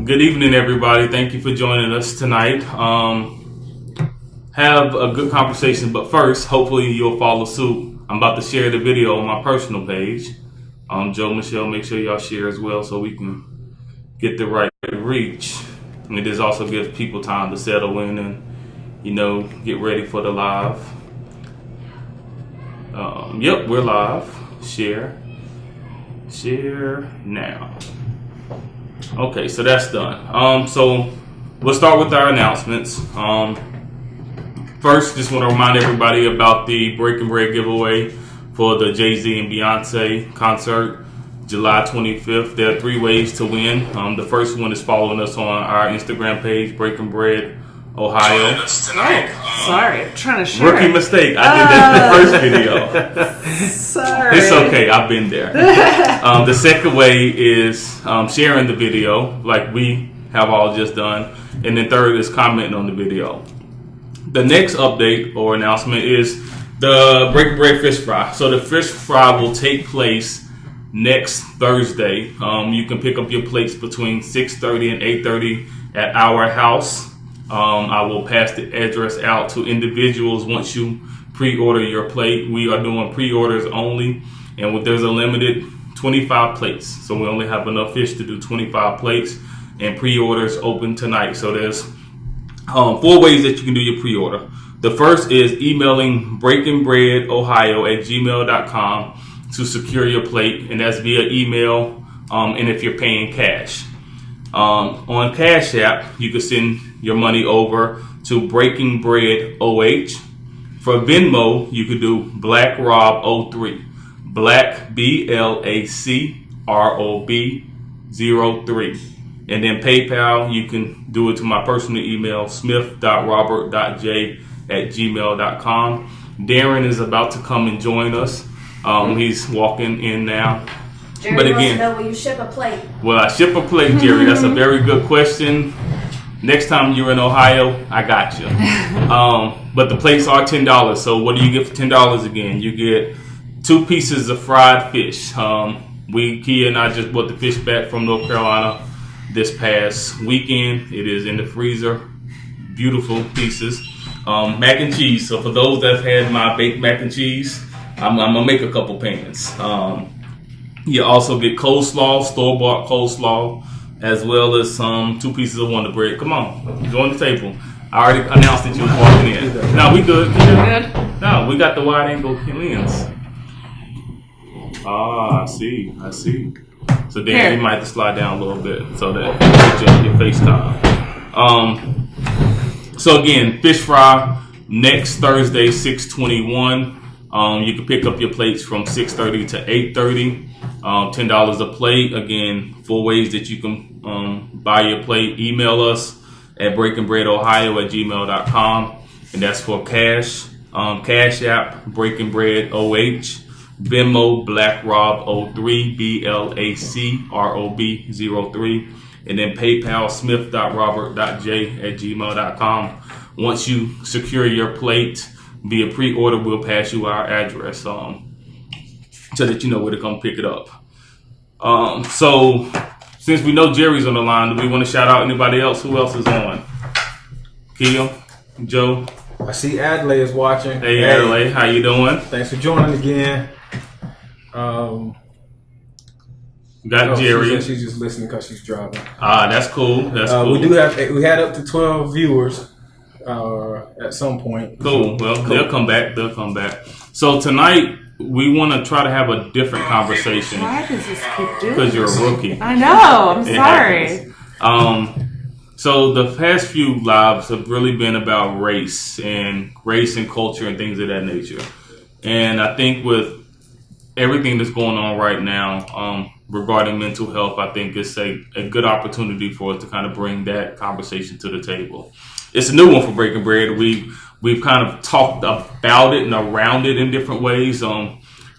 Good evening, everybody. Thank you for joining us tonight. Have a good conversation, but first, hopefully you'll follow suit. I'm about to share the video on my personal page. Joe, Michelle, make sure y'all share as well so we can get the right reach. And it does also give people time to settle in and, get ready for the live. Yep, we're live. Share now. Okay, so that's done. So we'll start with our announcements. First, just want to remind everybody about the Breaking Bread giveaway for the Jay-Z and Beyonce concert, July 25th. There are 3 ways to win. The first one is following us on our Instagram page, Breaking Bread Ohio. Sorry, I'm trying to share. Rookie mistake. I did that in the first video. Sorry. It's okay. I've been there. The second way is sharing the video, like we have all just done. And then third is commenting on the video. The next update or announcement is the Breaking Bread Fish Fry. So the fish fry will take place next Thursday. You can pick up your plates between 6:30 and 8:30 at our house. I will pass the address out to individuals once you pre-order your plate. We are doing pre-orders only, and there's a limited 25 plates. So we only have enough fish to do 25 plates, and pre-orders open tonight. So there's 4 ways that you can do your pre-order. The first is emailing breakingbreadohio@gmail.com to secure your plate, and that's via email, and if you're paying cash. On Cash App, you can send your money over to Breaking Bread OH. For Venmo, you could do Black Rob 03, Black BLACROB 03. And then PayPal, you can do it to my personal email, smith.robert.j@gmail.com. Darren is about to come and join us. He's walking in now. Jerry but wants again, to know, will you ship a plate? Will I ship a plate, Jerry? That's a very good question. Next time you're in Ohio, I got you. But the plates are $10. So what do you get for $10 again? You get 2 pieces of fried fish. Kia and I just bought the fish back from North Carolina this past weekend. It is in the freezer. Beautiful pieces. Mac and cheese. So for those that have had my baked mac and cheese, I'm going to make a couple pans. You also get coleslaw, store-bought coleslaw, as well as 2 pieces of Wonder Bread. Come on, join the table. I already announced that you were walking in. No, we good. Good. No, we got the wide angle lens. I see. So Dan, you might have to slide down a little bit so that you get your FaceTime. So again, fish fry next Thursday, 6/21. You can pick up your plates from 6:30 to 8:30. $10 a plate. Again, 4 ways that you can buy your plate. Email us at breakingbreadohio@gmail.com, and that's for cash. Cash App, Breaking Bread OH. Venmo, Black Rob 03, BLACROB 03. And then PayPal, smith.robert.j@gmail.com. Once you secure your plate via pre-order, we'll pass you our address so that you know where to come pick it up. So since we know Jerry's on the line, do we want to shout out anybody else? Who else is on? Kia, Joe. I see Adelaide is watching. Hey Adelaide, how you doing? Thanks for joining again. Got Jerry. She's just listening because she's driving. That's cool. That's cool. We had up to 12 viewers at some point. Cool. Well, cool. They'll come back. So tonight we want to try to have a different conversation. Why does this keep doing? Because you're a rookie. I know. I'm sorry. So the past few lives have really been about race and culture and things of that nature. And I think with everything that's going on right now regarding mental health, I think it's a good opportunity for us to kind of bring that conversation to the table. It's a new one for Breaking Bread. We've kind of talked about it and around it in different ways.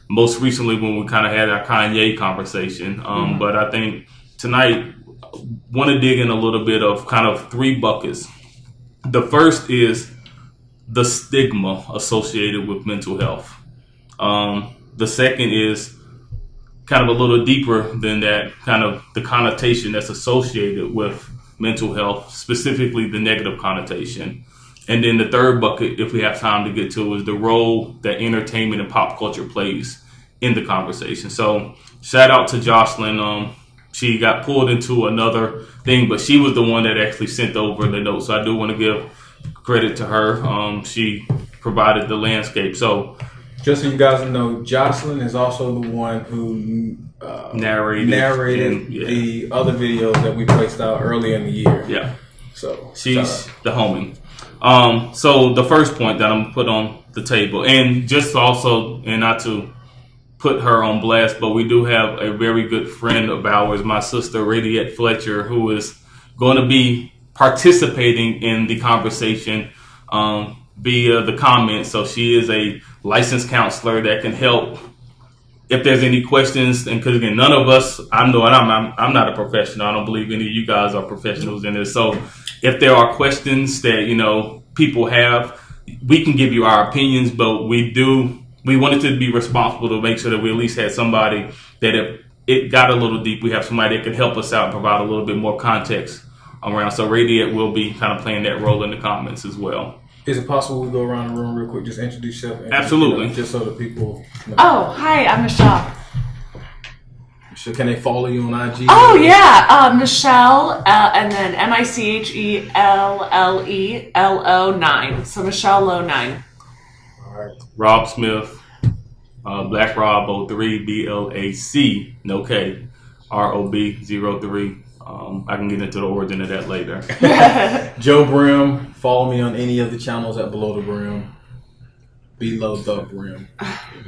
Most recently when we kind of had our Kanye conversation. But I think tonight want to dig in a little bit of kind of 3 buckets. The first is the stigma associated with mental health. The second is kind of a little deeper than that, kind of the connotation that's associated with mental health, specifically the negative connotation. And then the third bucket, if we have time to get to, is the role that entertainment and pop culture plays in the conversation. So shout out to Jocelyn. She got pulled into another thing, but she was the one that actually sent over the notes. So I do want to give credit to her. She provided the landscape. So just so you guys know, Jocelyn is also the one who narrated the other videos that we placed out earlier in the year. Yeah. So she's the homie. So the first point that I'm gonna put on the table, and just also, and not to put her on blast, but we do have a very good friend of ours, my sister Radiette Fletcher, who is going to be participating in the conversation via the comments. So she is a licensed counselor that can help if there's any questions. And because again, none of us, I know, and I'm not a professional. I don't believe any of you guys are professionals in this. So if there are questions that people have, we can give you our opinions, but we wanted to be responsible to make sure that we at least had somebody that if it got a little deep, we have somebody that can help us out and provide a little bit more context around. So Radiate will be kind of playing that role in the comments as well. Is it possible we go around the room real quick? Just introduce yourself. Absolutely. Just so the people know. Oh, hi, I'm Michelle. So can they follow you on IG? Oh, yeah. Michelle, and then MICHELLELO9. So Michelle Low 9. All right. Rob Smith, Black Rob 03, BLAC, no K, ROB 03. I can get into the origin of that later. Joe Brim, follow me on any of the channels at Below the Brim. Below the Brim.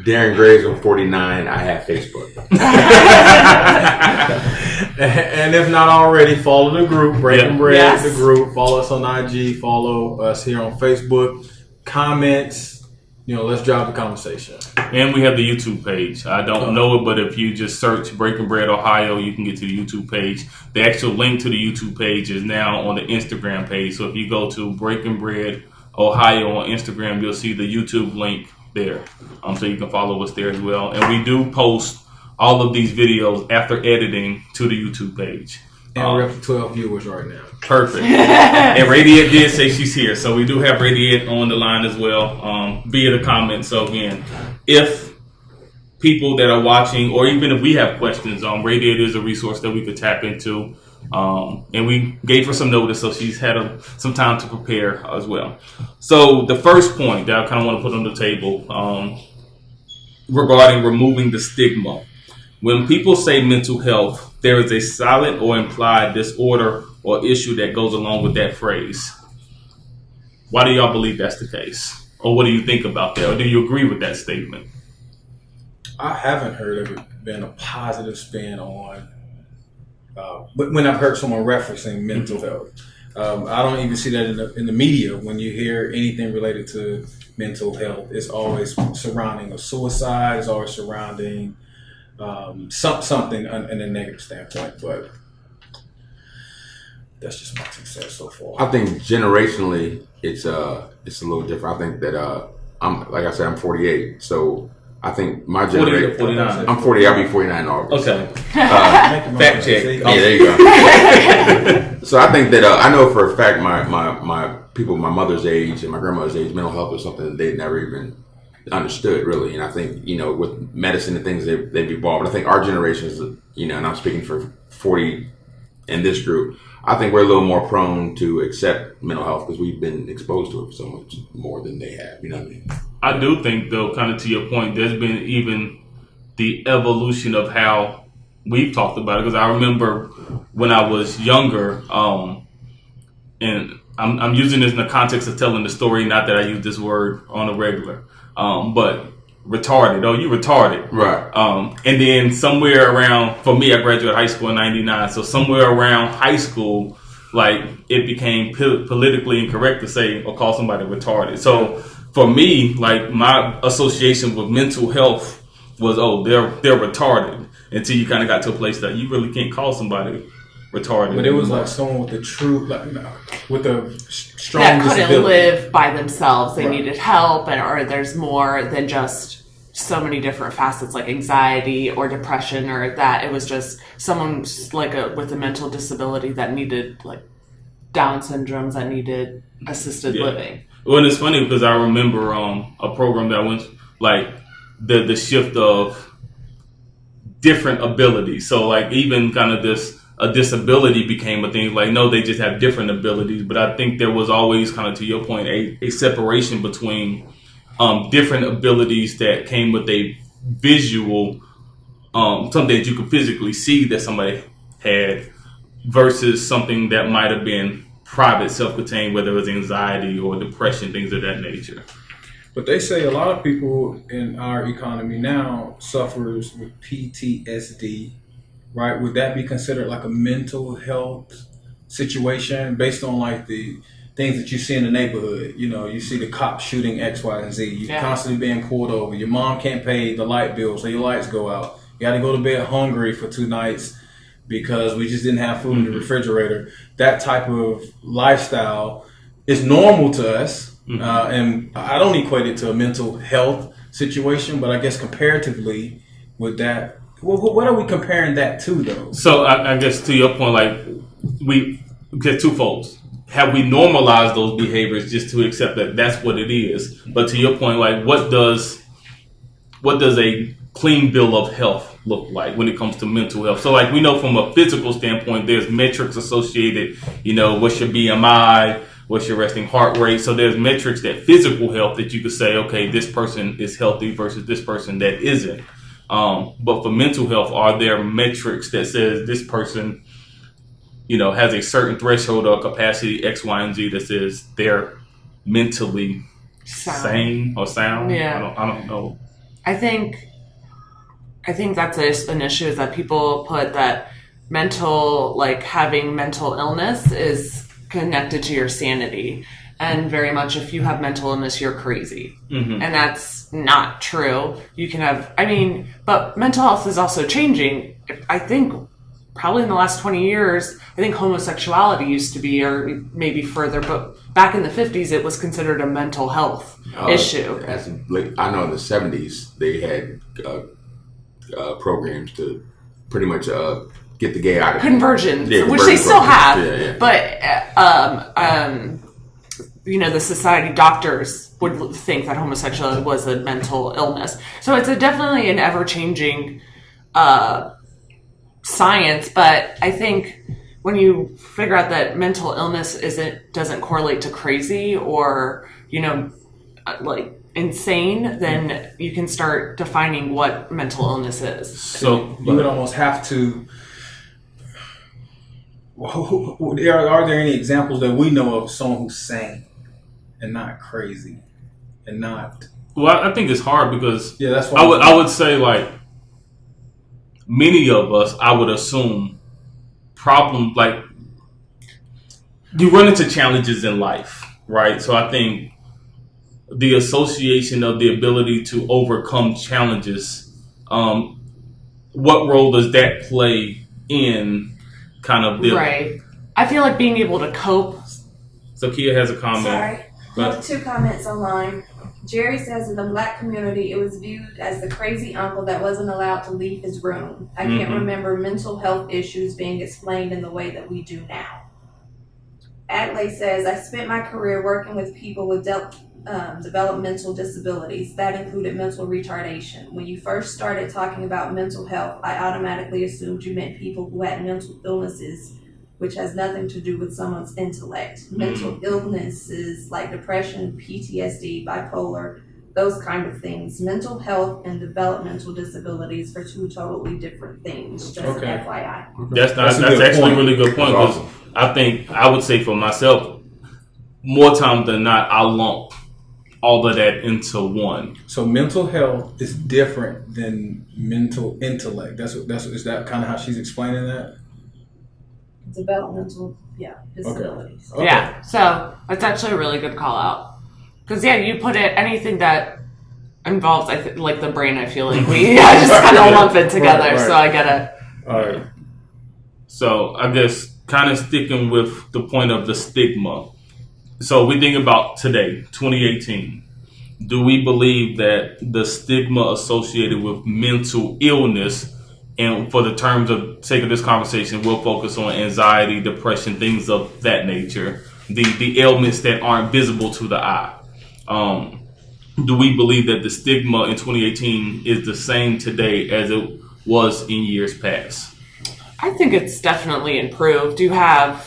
Darren Graves on 49. I have Facebook. And if not already, follow the group, Breaking Bread, Yes. the group. Follow us on IG. Follow us here on Facebook. Comments. Let's drive the conversation. And we have the YouTube page. I don't know it, but if you just search Breaking Bread Ohio, you can get to the YouTube page. The actual link to the YouTube page is now on the Instagram page. So if you go to Breaking Bread Ohio on Instagram, you'll see the YouTube link there. So you can follow us there as well. And we do post all of these videos after editing to the YouTube page. And we're up to 12 viewers right now. Perfect. And Radiate did say she's here. So we do have Radiate on the line as well via the comments. So again, if people that are watching, or even if we have questions, Radiate is a resource that we could tap into. And we gave her some notice, so she's had some time to prepare as well. So the first point that I kind of want to put on the table regarding removing the stigma. When people say mental health, there is a silent or implied disorder or issue that goes along with that phrase. Why do y'all believe that's the case? Or what do you think about that? Or do you agree with that statement? I haven't heard of it being a positive spin on, but when I've heard someone referencing mental health, I don't even see that in the media. When you hear anything related to mental health, it's always surrounding a suicide, it's always surrounding something in a negative standpoint, but that's just my 2 cents so far. I think generationally, it's a little different. I think that I'm 48, so I think my generation. 49. I'm 40. I'll be 49 in August. Okay. Fact check. Yeah, there you go. So I think that I know for a fact my people my mother's age and my grandmother's age, mental health was something that they'd never even understood really. And I think with medicine and things they've evolved. I think our generation is and I'm speaking for 40 in this group. I think we're a little more prone to accept mental health because we've been exposed to it so much more than they have. You know what I mean? I do think, though, kind of to your point, there's been even the evolution of how we've talked about it. Because I remember when I was younger, and I'm using this in the context of telling the story, not that I use this word on a regular, but retarded. Oh, you retarded. Right. And then somewhere around, for me, I graduated high school in 99. So somewhere around high school, like it became politically incorrect to say or call somebody retarded. So for me, like my association with mental health was, they're retarded, until you kind of got to a place that you really can't call somebody retarded. But it was like someone with the true, with a strong that couldn't disability. live by themselves. They Right. needed help, or there's more than just so many different facets like anxiety or depression, or that it was just someone with a mental disability that needed Down syndromes that needed assisted living. Well, it's funny because I remember a program that went like the shift of different abilities. So like even kind of a disability became a thing. Like no, they just have different abilities. But I think there was always kind of, to your point, a separation between different abilities that came with a visual, something that you could physically see that somebody had, versus something that might have been private, self-contained, whether it was anxiety or depression, things of that nature. But they say a lot of people in our economy now suffers with PTSD, right? Would that be considered like a mental health situation based on like the things that you see in the neighborhood? You know, you see the cop shooting X, Y, and Z. You're constantly being pulled over. Your mom can't pay the light bill, so your lights go out. You got to go to bed hungry for 2 nights because we just didn't have food in the refrigerator. That type of lifestyle is normal to us. And I don't equate it to a mental health situation, but I guess comparatively with that, what are we comparing that to though? So I guess to your point, like we get twofold. Have we normalized those behaviors just to accept that that's what it is? But to your point, like what does a clean bill of health look like when it comes to mental health? So like we know from a physical standpoint, there's metrics associated, you know, what's your BMI, what's your resting heart rate. So there's metrics that physical health that you could say, okay, this person is healthy versus this person that isn't. But for mental health, are there metrics that says this person, you know, has a certain threshold or capacity X, Y, and Z that says they're mentally sane or sound? Yeah. I don't know. I think that's an issue, is that people put that having mental illness is connected to your sanity. And very much if you have mental illness, you're crazy. And that's not true. You can have, but mental health is also changing. I think probably in the last 20 years, I think homosexuality used to be, or maybe further, but back in the 50s, it was considered a mental health issue. I know in the 70s, they had programs to pretty much get the gay out of conversions, which they still have. But the society doctors would think that homosexuality was a mental illness. So it's definitely an ever-changing science. But I think when you figure out that mental illness doesn't correlate to crazy or like insane, then you can start defining what mental illness is. So you would almost have to. Are there any examples that we know of someone who's sane and not crazy and not? Well, I think it's hard because that's why I would say like many of us, I would assume problems like you run into challenges in life, right? So I think the association of the ability to overcome challenges, what role does that play in kind of the right? I feel like being able to cope. So Kia has a comment. Sorry, I have 2 comments online. Jerry says in the Black community, it was viewed as the crazy uncle that wasn't allowed to leave his room. I can't remember mental health issues being explained in the way that we do now. Adley says, I spent my career working with people with developmental disabilities. That included mental retardation. When you first started talking about mental health, I automatically assumed you meant people who had mental illnesses, which has nothing to do with someone's intellect. Mental illnesses like depression, PTSD, bipolar, those kind of things. Mental health and developmental disabilities are 2 totally different things, just an FYI. That's actually a really good point, because I think I would say for myself, more times than not, I lump all of that into one. So mental health is different than mental intellect. Is that kind of how she's explaining that? Developmental, disabilities. Okay. Yeah, so that's actually a really good call out. Because you put it, anything that involves, like the brain, I feel like we just kind of lump it together. Right. So I get it. All right. So I guess kind of sticking with the point of the stigma. So we think about today, 2018. Do we believe that the stigma associated with mental illness And for the terms of sake of this conversation, we'll focus on anxiety, depression, things of that nature, the ailments that aren't visible to the eye. Do we believe that the stigma in 2018 is the same today as it was in years past? I think it's definitely improved. You have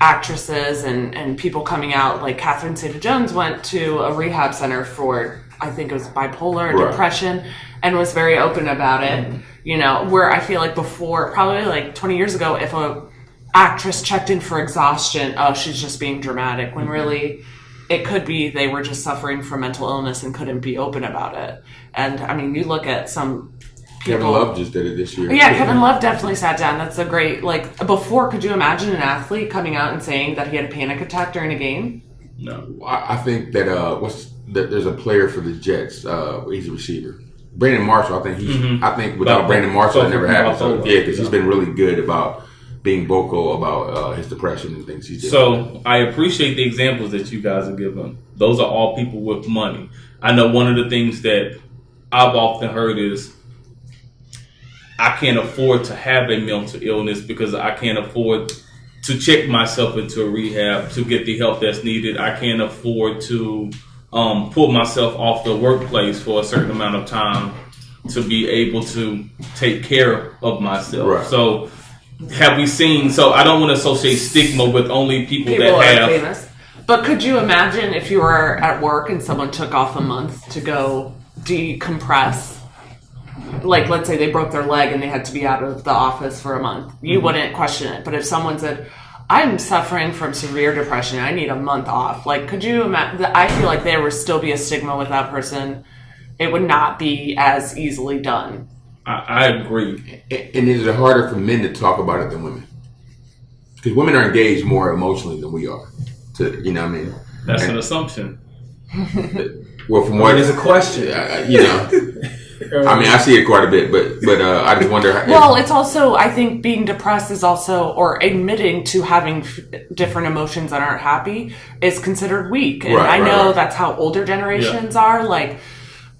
actresses and people coming out, like Catherine Zeta-Jones went to a rehab center for, I think it was bipolar or depression, and was very open about it. You know, where I feel like before, probably like 20 years ago, if a actress checked in for exhaustion, oh, she's just being dramatic, when really it could be they were just suffering from mental illness and couldn't be open about it. And I mean, you look at some people. Kevin Love just did it this year. Yeah, Kevin Love definitely sat down. That's a great, like, before, could you imagine an athlete coming out and saying that he had a panic attack during a game? No. I think that there's a player for the Jets. He's a receiver. Brandon Marshall, I think without Brandon Marshall, it never happened. So, yeah, because he's been really good about being vocal about his depression and things he's doing. So I appreciate the examples that you guys have given. Those are all people with money. I know one of the things that I've often heard is, I can't afford to have a mental illness because I can't afford to check myself into a rehab to get the help that's needed. I can't afford to pull myself off the workplace for a certain amount of time to be able to take care of myself. Right. So have we seen, so I don't want to associate stigma with only people that have famous. But could you imagine if you were at work and someone took off a month to go decompress? Like, let's say they broke their leg and they had to be out of the office for a month. You wouldn't question it. But if someone said, I'm suffering from severe depression, I need a month off. Like, could you imagine? I feel like there would still be a stigma with that person. It would not be as easily done. I agree. And is it harder for men to talk about it than women? Because women are engaged more emotionally than we are. You know what I mean? That's an assumption. Well, from what it is a question. You know. I mean, I see it quite a bit, but I just wonder. Well, it's also, I think being depressed is also, or admitting to having different emotions that aren't happy is considered weak. And I know that's how older generations are. Like,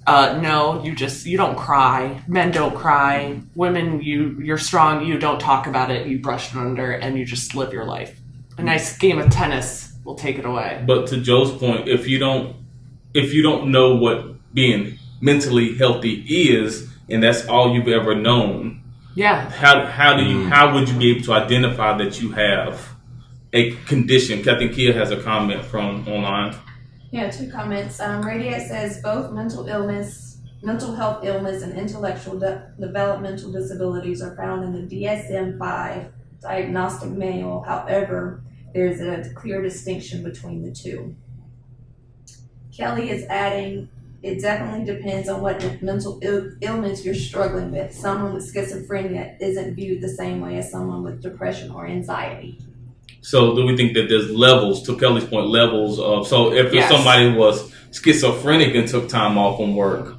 no, you don't cry. Men don't cry. Women, you're strong. You don't talk about it. You brush it under, and you just live your life. A nice game of tennis will take it away. But to Joe's point, if you don't know what being mentally healthy is, and that's all you've ever known, how would you be able to identify that you have a condition? I think Kia has a comment from online. Yeah, 2 comments. Radiat says both mental health illness, and intellectual developmental disabilities are found in the DSM-5 diagnostic manual. However, there's a clear distinction between the two. Kelly is adding, it definitely depends on what mental illness you're struggling with. Someone with schizophrenia isn't viewed the same way as someone with depression or anxiety. So do we think that there's levels, to Kelly's point, levels of, so if somebody was schizophrenic and took time off from work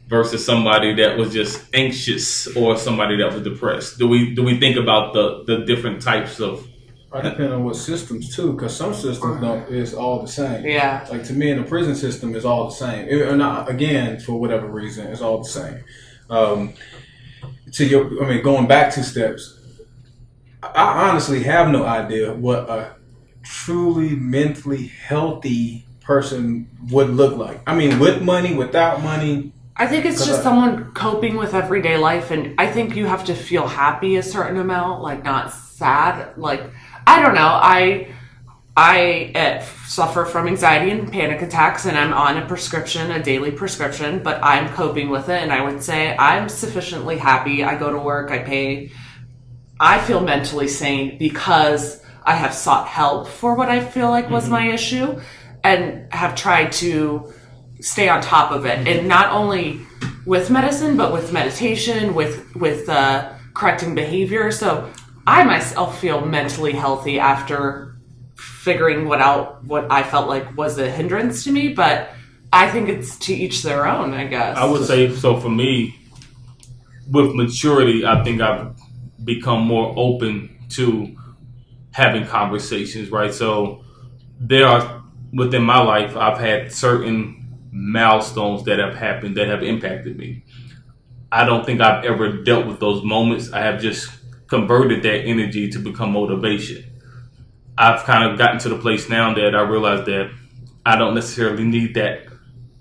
versus somebody that was just anxious or somebody that was depressed, do we think about the different types of? It depends on what systems too, because some systems is all the same. Yeah. Like to me, in the prison system is all the same. Again, for whatever reason, it's all the same. Going back 2 steps, I honestly have no idea what a truly mentally healthy person would look like. I mean, with money, without money. I think it's just someone coping with everyday life, and I think you have to feel happy a certain amount, like not sad. Like, I don't know. I suffer from anxiety and panic attacks, and I'm on a daily prescription, but I'm coping with it, and I would say I'm sufficiently happy. I go to work, I feel mentally sane because I have sought help for what I feel like was my issue, and have tried to stay on top of it. And not only with medicine, but with meditation, with correcting behavior. So I myself feel mentally healthy after figuring what I felt like was a hindrance to me. But I think it's to each their own, I guess. I would say, so for me, with maturity, I think I've become more open to having conversations, right? So within my life, I've had certain milestones that have happened that have impacted me. I don't think I've ever dealt with those moments. I have just converted that energy to become motivation. I've kind of gotten to the place now that I realize that I don't necessarily need that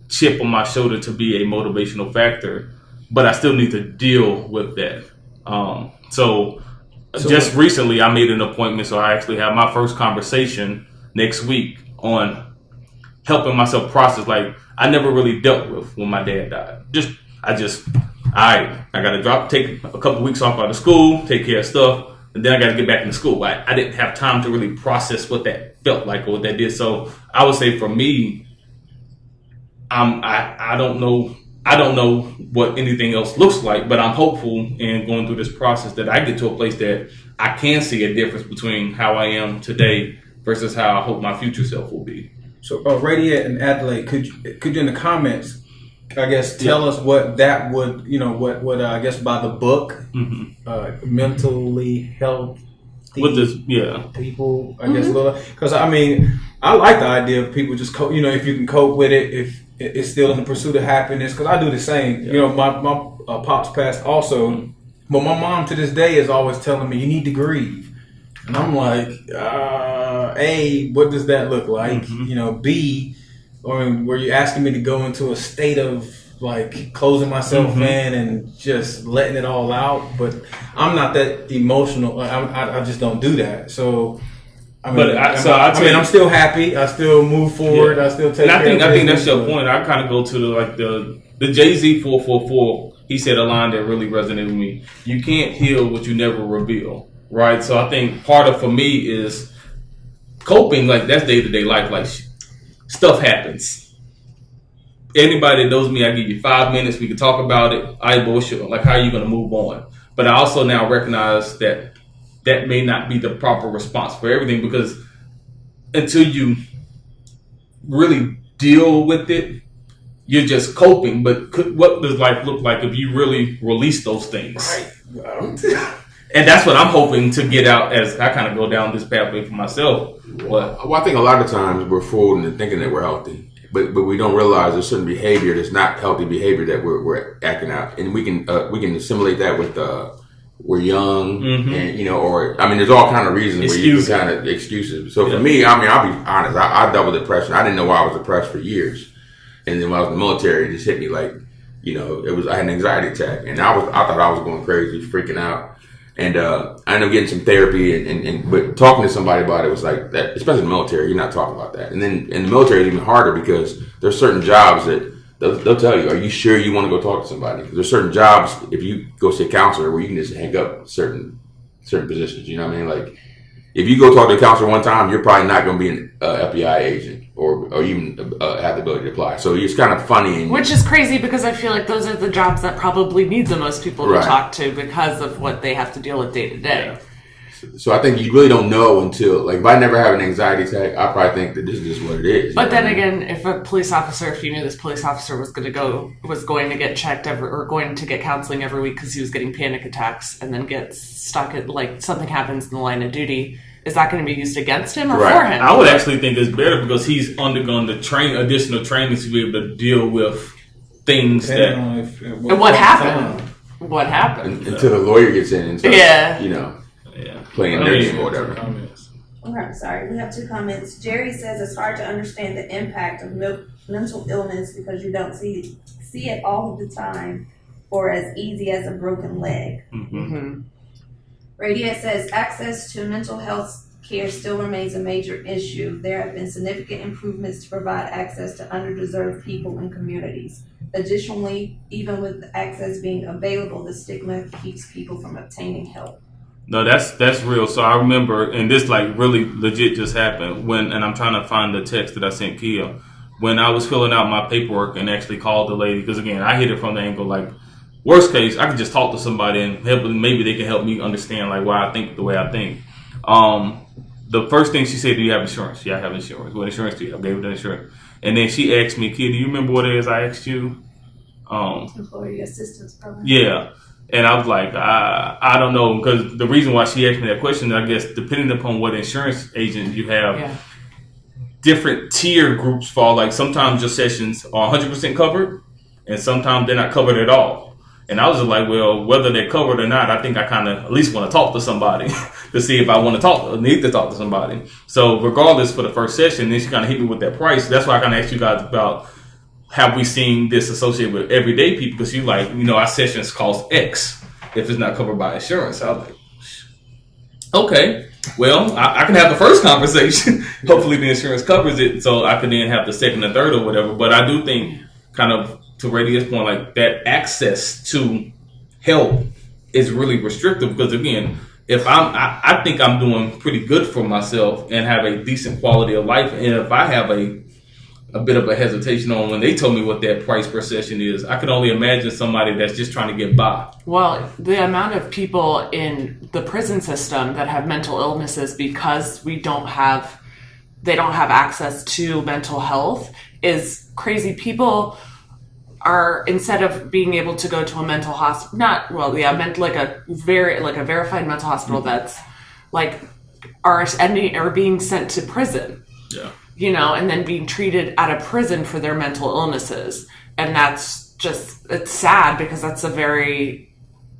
chip on my shoulder to be a motivational factor, but I still need to deal with that. So just recently I made an appointment, so I actually have my first conversation next week on helping myself process. Like, I never really dealt with when my dad died. I gotta take a couple weeks off out of school, take care of stuff, and then I gotta get back into school. I didn't have time to really process what that felt like or what that did. So I would say for me, I don't know what anything else looks like, but I'm hopeful in going through this process that I get to a place that I can see a difference between how I am today versus how I hope my future self will be. So, Radiant and Adelaide, could you in the comments, I guess, tell us what that would, what I guess by the book, mentally healthy people, I guess, because I mean, I like the idea of people just, if you can cope with it, if it's still in the pursuit of happiness, because I do the same. Yeah. My pops passed also, but my mom to this day is always telling me, you need to grieve. And I'm like, A, what does that look like? B, were you asking me to go into a state of like closing myself in and just letting it all out? But I'm not that emotional. I just don't do that. So, I'm still happy. I still move forward. I still take. And I think that's your point. I kind of go to the Jay-Z 444. He said a line that really resonated with me. You can't heal what you never reveal. Right. So I think part of for me is coping. Like, that's day-to-day life. Like, stuff happens. Anybody that knows me, I give you 5 minutes. We can talk about it. I bullshit. Like, how are you going to move on? But I also now recognize that may not be the proper response for everything, because until you really deal with it, you're just coping. But what does life look like if you really release those things? Right. And that's what I'm hoping to get out as I kind of go down this pathway for myself. Well, I think a lot of times we're fooled into thinking that we're healthy, but we don't realize there's certain behavior that's not healthy behavior that we're acting out, and we can assimilate that with we're young, and there's all kind of reasons where you can kind of excuses. So for me, I'll be honest, I dealt with depression. I didn't know why I was depressed for years, and then when I was in the military, it just hit me like, I had an anxiety attack, and I thought I was going crazy, freaking out. And I ended up getting some therapy, but talking to somebody about it was like that, especially in the military, you're not talking about that. And then in the military, it's even harder because there's certain jobs that they'll tell you, are you sure you want to go talk to somebody? Because there's certain jobs, if you go see a counselor, where you can just hang up certain positions. You know what I mean? Like, if you go talk to a counselor one time, you're probably not going to be an FBI agent or even have the ability to apply. So it's kind of funny. Which is crazy, because I feel like those are the jobs that probably need the most people to talk to because of what they have to deal with day to day. So I think you really don't know until, like, if I never have an anxiety attack, I probably think that this is just what it is. But then again, if you knew this police officer was going to get checked or going to get counseling every week because he was getting panic attacks, and then gets stuck at, like, something happens in the line of duty, is that going to be used against him or for him? I would actually think it's better because he's undergone the additional training to be able to deal with things and what happened? What happened? Until the lawyer gets in and starts, playing their game or whatever. Okay, sorry. We have 2 comments. Jerry says it's hard to understand the impact of mental illness because you don't see it all of the time or as easy as a broken leg. Radiant says access to mental health care still remains a major issue. There have been significant improvements to provide access to underdeserved people in communities. Additionally, even with access being available, the stigma keeps people from obtaining help. No, that's real. So I remember, and this like really legit just happened and I'm trying to find the text that I sent Kia, when I was filling out my paperwork and actually called the lady, because again, I hit it from the angle like, worst case, I could just talk to somebody and maybe they can help me understand like why I think the way I think. The first thing she said, do you have insurance? Yeah, I have insurance. What insurance do you have? I gave her the insurance. And then she asked me, Kia, do you remember what it is I asked you? Employee assistance program. Yeah. And I was like, I don't know, because the reason why she asked me that question, I guess, depending upon what insurance agent you have, different tier groups fall. Like sometimes your sessions are 100% covered, and sometimes they're not covered at all. And I was just like, well, whether they're covered or not, I think I kind of at least want to talk to somebody to see if I want to talk or need to talk to somebody. So regardless, for the first session, then she kind of hit me with that price. That's why I kind of asked you guys about, have we seen this associated with everyday people? Because you like, our sessions cost X if it's not covered by insurance. I was like, okay, well, I can have the first conversation. Hopefully the insurance covers it, so I can then have the second and third or whatever. But I do think, kind of to Radio's point, like that access to help is really restrictive, because again, if I think I'm doing pretty good for myself and have a decent quality of life, and if I have a bit of a hesitation on when they told me what that price per session is, I can only imagine somebody that's just trying to get by. Well, the amount of people in the prison system that have mental illnesses because they don't have access to mental health is crazy. People are, instead of being able to go to a mental hospital, a verified mental hospital that's like are being sent to prison. Yeah. And then being treated at a prison for their mental illnesses. And that's just, it's sad, because that's a very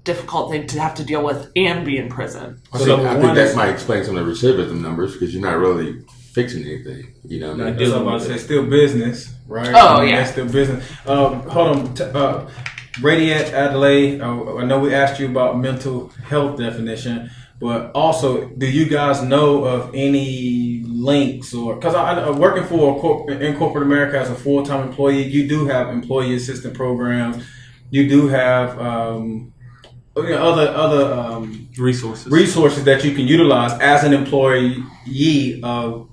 difficult thing to have to deal with and be in prison. I think that might explain some of the recidivism numbers, because you're not really fixing anything. That's what I'm about to say. Still business, right? Oh, yeah. That's still business. Hold on. Radiant Adelaide, I know we asked you about mental health definition, but also, do you guys know of any links, or because I'm working for in corporate America as a full-time employee, you do have employee assistance programs, you do have other resources that you can utilize as an employee of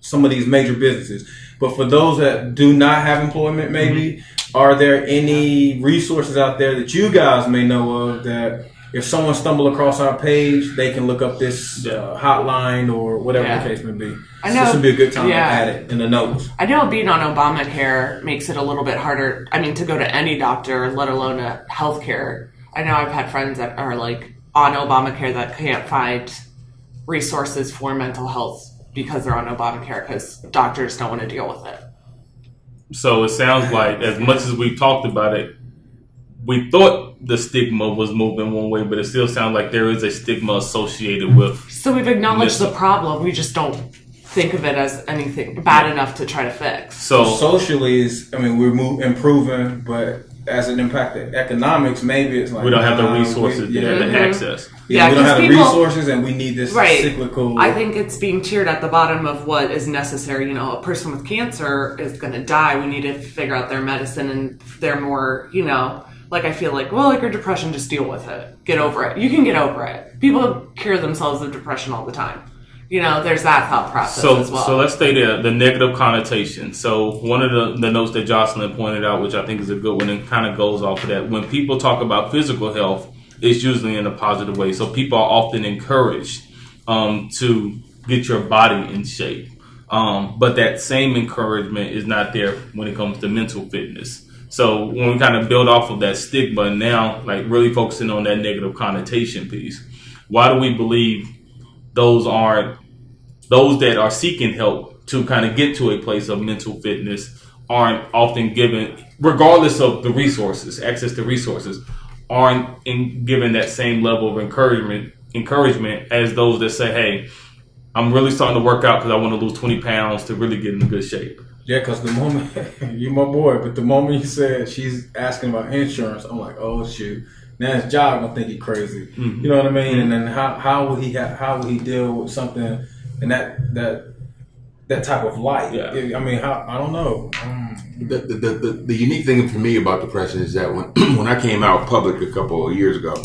some of these major businesses. But for those that do not have employment, maybe, are there any resources out there that you guys may know of that, if someone stumbled across our page, they can look up this hotline or whatever the case may be? I know, this would be a good time to add it in the notes. I know being on Obamacare makes it a little bit harder, to go to any doctor, let alone a healthcare. I know I've had friends that are like on Obamacare that can't find resources for mental health because they're on Obamacare, because doctors don't want to deal with it. So it sounds like, as much as we've talked about it, we thought the stigma was moving one way, but it still sounds like there is a stigma associated with. So we've acknowledged the problem. We just don't think of it as anything bad enough to try to fix. So socially, we're improving, but as it impacted economics, maybe it's like we don't have the resources and access. We don't have the resources, and we need this cyclical. I think it's being tiered at the bottom of what is necessary. A person with cancer is going to die. We need to figure out their medicine, and they're more, I feel like, your depression, just deal with it. Get over it. You can get over it. People cure themselves of depression all the time. There's that thought process as well. So let's stay there. The negative connotation. So one of the notes that Jocelyn pointed out, which I think is a good one, and kind of goes off of that. When people talk about physical health, it's usually in a positive way. So people are often encouraged to get your body in shape. But that same encouragement is not there when it comes to mental fitness. So when we kind of build off of that stigma, and now really focusing on that negative connotation piece, why do we believe those that are seeking help to kind of get to a place of mental fitness aren't often given, regardless of the resources, access to resources, aren't given that same level of encouragement as those that say, hey, I'm really starting to work out because I want to lose 20 pounds to really get in good shape. Yeah, because the moment, you're my boy, but the moment you said she's asking about insurance, I'm like, oh, shoot. Now his job gonna think he's crazy. Mm-hmm. You know what I mean? Mm-hmm. And then how will he deal with something in that type of light? Yeah. I don't know. The unique thing for me about depression is that when I came out public a couple of years ago,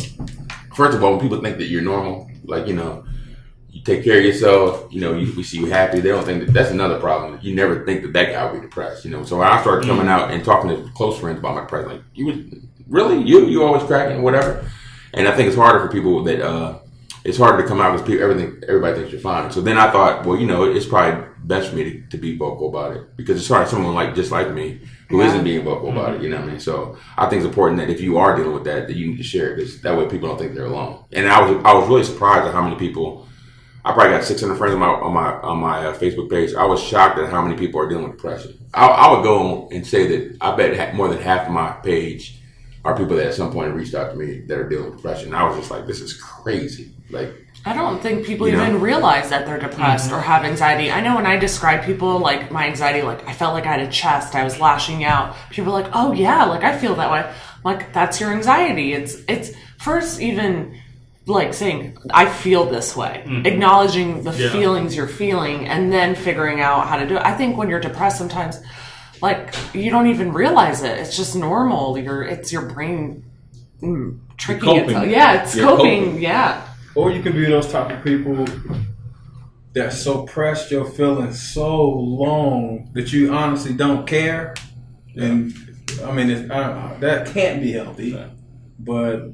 first of all, when people think that you're normal, you take care of yourself, we see you happy, they don't think that's another problem. You never think that guy would be depressed, So when I started coming out and talking to close friends about my depression, you would. Really? You always cracking, whatever? And I think it's harder for people that, it's harder to come out because everybody thinks you're fine. So then I thought, it's probably best for me to be vocal about it, because it's hard someone just like me who isn't being vocal about it, you know what I mean? So I think it's important that if you are dealing with that you need to share it, because that way people don't think they're alone. And I was really surprised at how many people, I probably got 600 friends on my Facebook page. I was shocked at how many people are dealing with depression. I would go and say that I bet more than half of my page are people that at some point reached out to me that are dealing with depression. And I was just like, this is crazy. Like, I don't think people even realize that they're depressed or have anxiety. I know when I describe people, like, my anxiety, like, I felt like I had a chest, I was lashing out. People are like, oh, yeah, like, I feel that way. I'm like, that's your anxiety. It's first even, like, saying, I feel this way. Acknowledging the feelings you're feeling and then figuring out how to do it. I think when you're depressed sometimes, like, you don't even realize it. It's just normal. It's your brain tricking itself. Yeah, it's coping. Yeah. Or you can be those type of people that suppress your feelings so long that you honestly don't care. And I mean, that can't be healthy. But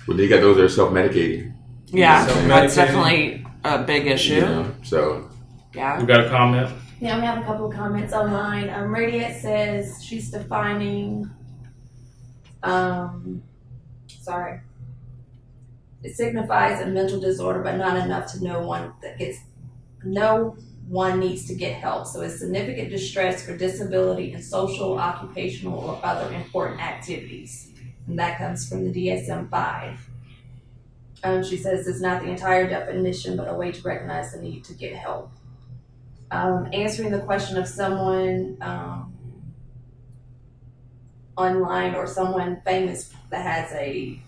you got those that are self-medicating. Yeah, that's definitely a big issue. Yeah, so yeah, we got a comment. Yeah, we have a couple of comments online. Radiant says she's defining. It signifies a mental disorder, but not enough to know one needs to get help. So it's significant distress for disability in social, occupational, or other important activities. And that comes from the DSM-5. She says it's not the entire definition, but a way to recognize the need to get help. Answering the question of someone online or someone famous that has a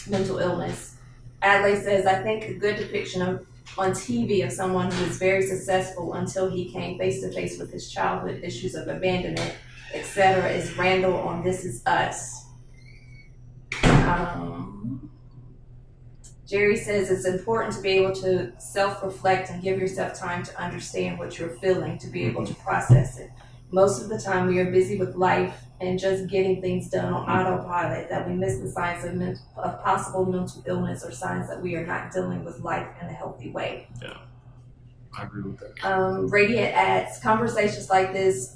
mental illness. Adlai says, I think a good depiction on TV of someone who is very successful until he came face to face with his childhood issues of abandonment, etc. is Randall on This Is Us. Jerry says it's important to be able to self-reflect and give yourself time to understand what you're feeling, to be able to process it. Most of the time we are busy with life and just getting things done on autopilot that we miss the signs of possible mental illness or signs that we are not dealing with life in a healthy way. Yeah, I agree with that. Radiant adds, conversations like this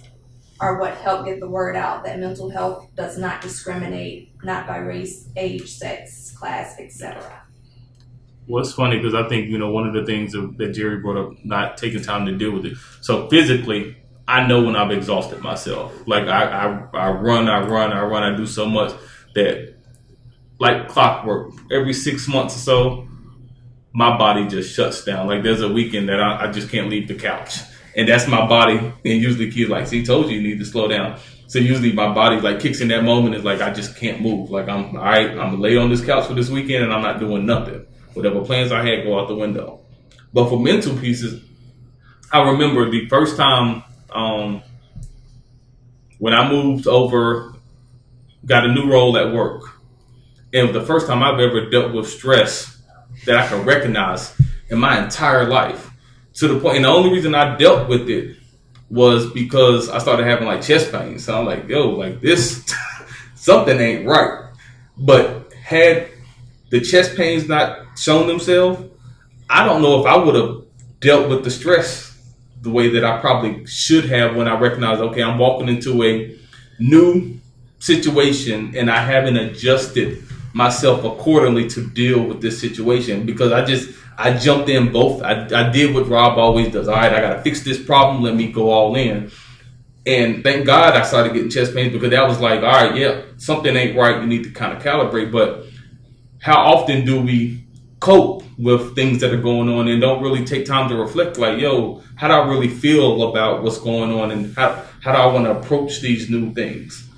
are what help get the word out that mental health does not discriminate, not by race, age, sex, class, etc. Well, it's funny because I think, one of the things that Jerry brought up, not taking time to deal with it. So physically, I know when I've exhausted myself. Like I run, I do so much that, like clockwork, every 6 months or so, my body just shuts down. Like there's a weekend that I just can't leave the couch. And that's my body. And usually kids like, see, told you need to slow down. So usually my body like kicks in that moment. It's like, I just can't move. Like I'm all right, I'm gonna lay on this couch for this weekend and I'm not doing nothing. Whatever plans I had go out the window. But for mental pieces, I remember the first time when I moved over, got a new role at work. And it was the first time I've ever dealt with stress that I can recognize in my entire life. To the point, and the only reason I dealt with it was because I started having like chest pains. So I'm like, yo, like this, something ain't right. But had the chest pains not shown themselves, I don't know if I would have dealt with the stress the way that I probably should have when I recognized, okay, I'm walking into a new situation and I haven't adjusted myself accordingly to deal with this situation because I jumped in both. I did what Rob always does. All right, I got to fix this problem. Let me go all in. And thank God I started getting chest pains because that was like, all right, yeah, something ain't right. You need to kind of calibrate. But how often do we cope with things that are going on and don't really take time to reflect like, yo, how do I really feel about what's going on and how do I want to approach these new things?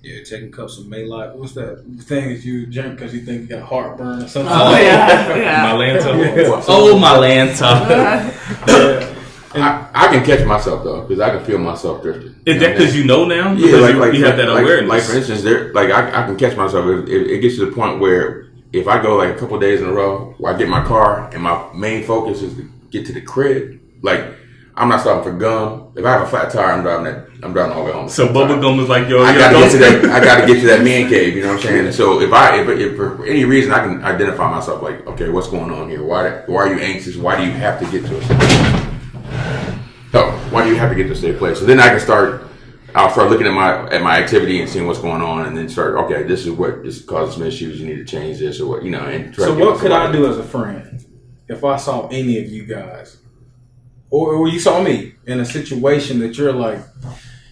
Yeah, taking cups of Maylite. What's that thing that you drink because you think you got heartburn or something? Oh, yeah. Mylanta. Yeah. Oh, Mylanta. I can catch myself though because I can feel myself drifting. Is that because you know now? Yeah, like you have that awareness. Like for instance, I can catch myself. It gets to the point where if I go like a couple of days in a row where I get my car and my main focus is to get to the crib, like I'm not stopping for gum. If I have a flat tire, I'm driving all the way home. So bubble gum is like, yo, I gotta get to that man cave. You know what I'm saying? And so if for any reason I can identify myself, like, okay, what's going on here? Why are you anxious? Why do you have to get to a safe place? So why do you have to get to a safe place? So then I'll start looking at my activity and seeing what's going on, and then start, okay, this causes some issues. You need to change this or what, And try so what could I do as a friend if I saw any of you guys, or you saw me in a situation that you're like,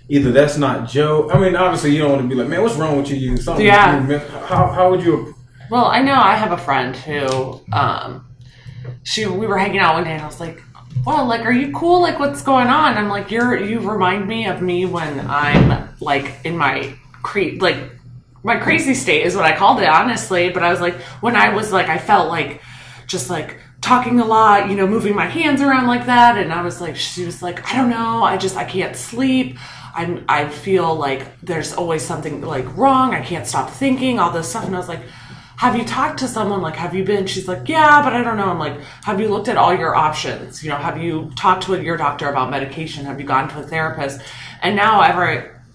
either that's not Joe. I mean, obviously you don't want to be like, man, what's wrong with you? Something. Yeah. How would you? Well, I know I have a friend who, we were hanging out one day and I was like, well, like, are you cool? Like, what's going on? I'm like, you remind me of me when I'm like in my my crazy state is what I called it, honestly. But I was like, when I was like, I felt like just like talking a lot, you know, moving my hands around like that. And I was like, she was like, I don't know. I can't sleep. I feel like there's always something like wrong. I can't stop thinking, all this stuff. And I was like, have you talked to someone? Like, have you been? She's like, yeah, but I don't know. I'm like, have you looked at all your options? You know, have you talked to your doctor about medication? Have you gone to a therapist? And now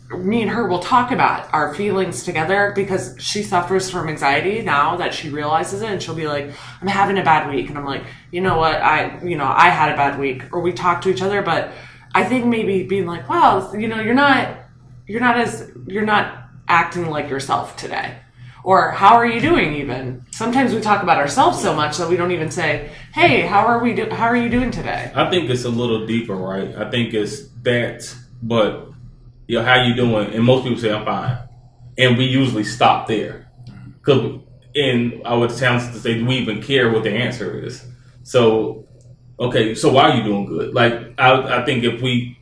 me and her will talk about our feelings together because she suffers from anxiety now that she realizes it, and she'll be like, I'm having a bad week. And I'm like, you know what? I had a bad week, or we talk to each other. But I think maybe being like, wow, you know, you're not acting like yourself today. Or how are you doing even? Sometimes we talk about ourselves so much that we don't even say, hey, how are you doing today? I think it's a little deeper, right? I think it's that, but you know, how you doing? And most people say, I'm fine. And we usually stop there. And I would challenge to say, do we even care what the answer is? So, okay, so why are you doing good? Like, I think if we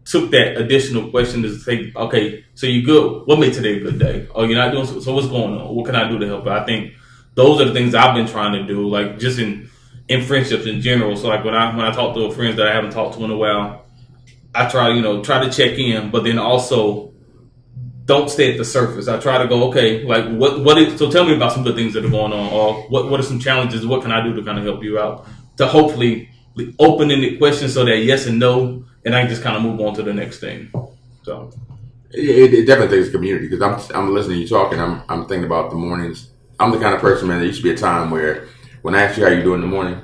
took that additional question to say, okay, so you good? What made today a good day? Oh, you're not doing so what's going on? What can I do to help? I think those are the things I've been trying to do, like just in friendships in general. So like when I talk to friends that I haven't talked to in a while, I try to check in, but then also don't stay at the surface. I try to go, okay, like so tell me about some good things that are going on, or what are some challenges? What can I do to kind of help you out? To hopefully open-ended questions so that yes and no, and I can just kind of move on to the next thing. So it definitely takes community, because I'm listening to you talking. I'm thinking about the mornings. I'm the kind of person, man. There used to be a time where when I ask you how you doing in the morning,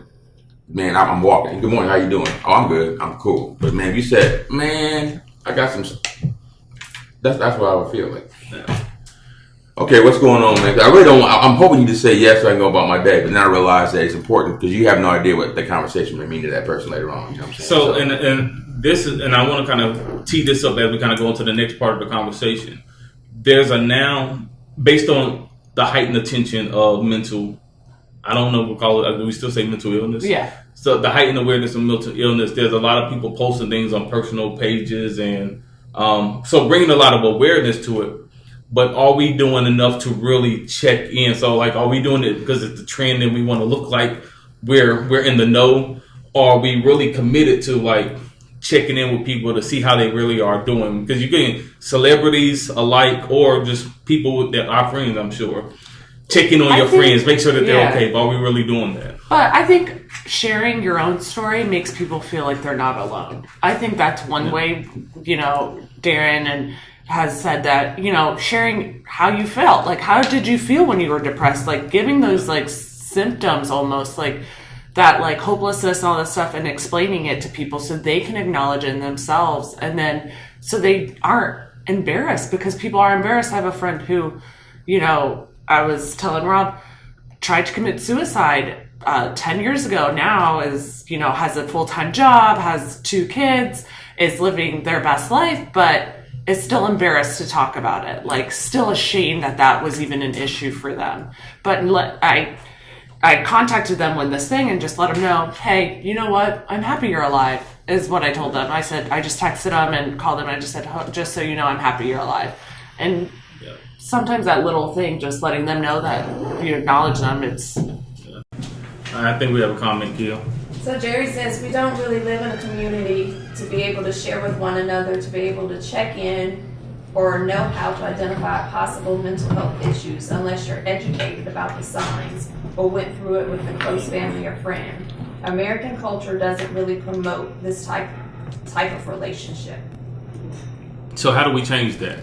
man, I'm walking. Good morning, how you doing? Oh, I'm good. I'm cool. But man, if you said, man, I got some. That's what I would feel like. Yeah. Okay, what's going on, man? I really don't. I'm hoping you just say yes so I can go about my day, but then I realize that it's important because you have no idea what the conversation may mean to that person later on. You know what I'm saying? So and I want to kind of tee this up as we kind of go into the next part of the conversation. There's a now, based on the heightened attention of mental, I don't know, we'll call it, do we still say mental illness? Yeah. So the heightened awareness of mental illness, there's a lot of people posting things on personal pages, and so bringing a lot of awareness to it. But are we doing enough to really check in? So like, are we doing it because it's the trend and we want to look like we're in the know? Or are we really committed to like checking in with people to see how they really are doing? Because you're getting celebrities alike, or just people that are friends, I'm sure. Checking on your friends, make sure that they're okay. But are we really doing that? But I think sharing your own story makes people feel like they're not alone. I think that's one way, you know, Darren has said that, you know, sharing how you felt. Like, how did you feel when you were depressed? Like, giving those, like, symptoms almost, like, that, like, hopelessness and all this stuff, and explaining it to people so they can acknowledge it in themselves. And then, so they aren't embarrassed, because people are embarrassed. I have a friend who, you know, I was telling Rob, tried to commit suicide 10 years ago. Now is, you know, has a full-time job, has 2 kids, is living their best life, but is still embarrassed to talk about it. Like, still ashamed that was even an issue for them. But I contacted them with this thing and just let them know, hey, you know what? I'm happy you're alive, is what I told them. I said, I just texted them and called them and I just said, just so you know, I'm happy you're alive. And sometimes that little thing, just letting them know that you acknowledge them, it's... I think we have a comment, Kia. So Jerry says, we don't really live in a community to be able to share with one another, to be able to check in or know how to identify possible mental health issues unless you're educated about the signs or went through it with a close family or friend. American culture doesn't really promote this type of relationship. So how do we change that?